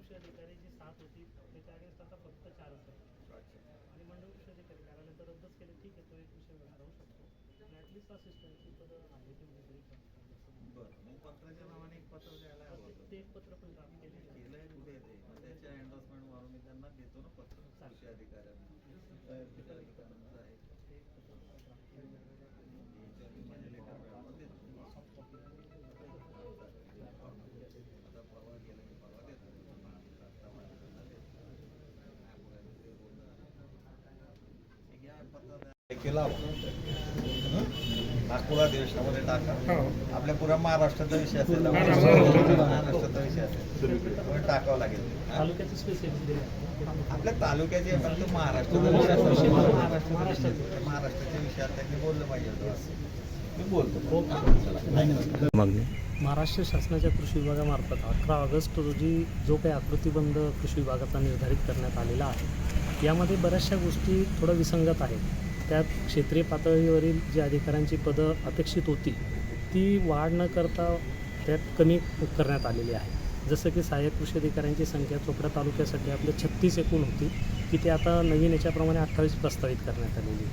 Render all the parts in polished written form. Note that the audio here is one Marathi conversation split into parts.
कृषी अधिकारी जी 7 होती त्याच्या अगेन्स्ट आता फक्त 4च आहे. आणि मंडळ कृषी अधिकारी कार्यालय तर रद्दच केले. ठीक आहे, तो एक विषय राहू शकतो, पण ॲटलिस्ट असिस्टंटची पदं आहे ते म्हणजे बरं, मग पत्राच्या नावाने एक पत्र द्यायला हवं होतं. ते एक पत्र पण ड्राफ्ट केलेलं आहे. कुठे ते मग त्याच्या एंडोर्समेंट मारून मी त्यांना देतो ना पत्र कृषी अधिकाऱ्यांना. कृषी अधिकाऱ्यांचं आहे माझे लेटर मिळावं देतो. आता परवा गेला की परवा देतो. आता माझ्याकडनं देतो. घ्या पत्र केला नागपूर अधिवेशनामध्ये टाका. आपल्या पुऱ्या महाराष्ट्राचा विषय असेल, महाराष्ट्राचा विषय असेल टाकावं लागेल. तालुक्याची स्पेसिफिक आपल्या तालुक्याचे फक्त महाराष्ट्राचा विषय महाराष्ट्राच्या विषयात त्यांनी बोललं पाहिजे असं मी बोलतो. महाराष्ट्र शासनाच्या कृषी विभागामार्फत 11 ऑगस्ट रोजी जो काही आकृतीबंध कृषी विभागाचा निर्धारित करण्यात आलेला आहे, यामध्ये बऱ्याचशा गोष्टी थोडं विसंगत आहेत. त्यात क्षेत्रीय पातळीवरील जी अधिकाऱ्यांची पदं अपेक्षित होती ती वाढ न करता त्यात कमी करण्यात आलेली आहे. जसं की सहाय्यक कृषी अधिकाऱ्यांची संख्या चोपडा तालुक्यासाठी आपले 36 एकूण होती, की ते आता नवीन याच्याप्रमाणे 28 प्रस्तावित करण्यात आलेली.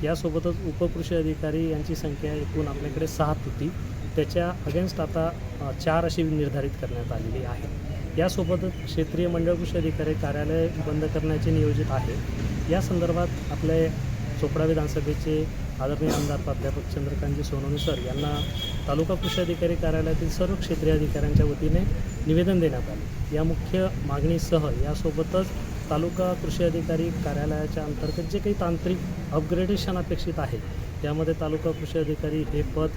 यासोबतच उपकृषी अधिकारी यांची संख्या एकूण आपल्याकडे 7 होती, त्याच्या अगेन्स्ट आता 4 अशी निर्धारित करण्यात आलेली आहे. यासोबतच क्षेत्रीय मंडळ कृषी अधिकारी कार्यालय बंद करण्याचे नियोजित आहे. या संदर्भात आपले चोपडा विधानसभेचे आदरणीय आमदार प्राध्यापक चंद्रकांतजी सोनवणे सर यांना तालुका कृषी अधिकारी कार्यालयातील सर्व क्षेत्रीय अधिकाऱ्यांच्या वतीने निवेदन देण्यात आले. या मुख्य मागणीसह यासोबतच तालुका कृषी अधिकारी कार्यालयाच्या अंतर्गत जे काही तांत्रिक अपग्रेडेशन अपेक्षित आहे, त्यामध्ये तालुका कृषी अधिकारी हे पद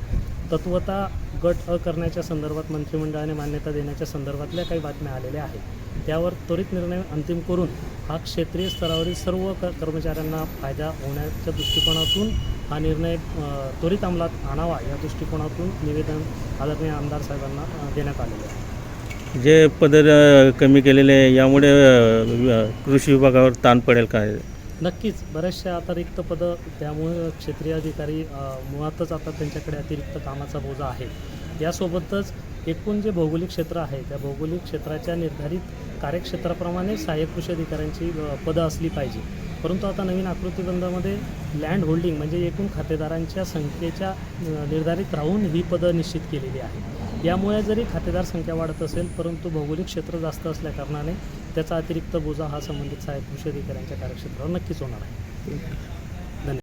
तत्वता गट करण्याच्या संदर्भात मंत्रिमंडळाने मान्यता देण्याच्या संदर्भातल्या काही बातम्या आलेल्या आहेत. त्यावर त्वरित निर्णय अंतिम करून हा क्षेत्रीय स्तरावरील सर्व कर्मचाऱ्यांना फायदा होण्याच्या दृष्टिकोनातून हा निर्णय त्वरित अंमलात आणावा या दृष्टिकोनातून निवेदन आदरणीय आमदार साहेबांना देण्यात आलेले आहे. जे पद कमी केलेले आहे यामुळे कृषी विभागावर ताण पडेल काय? नक्कीच बऱ्याचशा आता रिक्त पदं, त्यामुळे क्षेत्रीय अधिकारी मुळातच आता त्यांच्याकडे अतिरिक्त कामाचा बोजा आहे. यासोबतच एकूण जे भौगोलिक क्षेत्र आहे त्या भौगोलिक क्षेत्राच्या निर्धारित कार्यक्षेत्राप्रमाणे सहाय्यक कृषी अधिकाऱ्यांची पदं असली पाहिजे. परंतु आता नवीन आकृतीबंधामध्ये लँड होल्डिंग म्हणजे एकूण खातेदारांच्या संख्येच्या निर्धारित राहून ही पदं निश्चित केलेली आहे. यामुळे जरी खातेदार संख्या वाढत असेल परंतु भौगोलिक क्षेत्र जास्त असल्याकारणाने त्याचा अतिरिक्त बोजा हा संबंधित सहाय्यक कृषी अधिकाऱ्यांच्या कार्यक्षेत्रावर नक्कीच होणार आहे.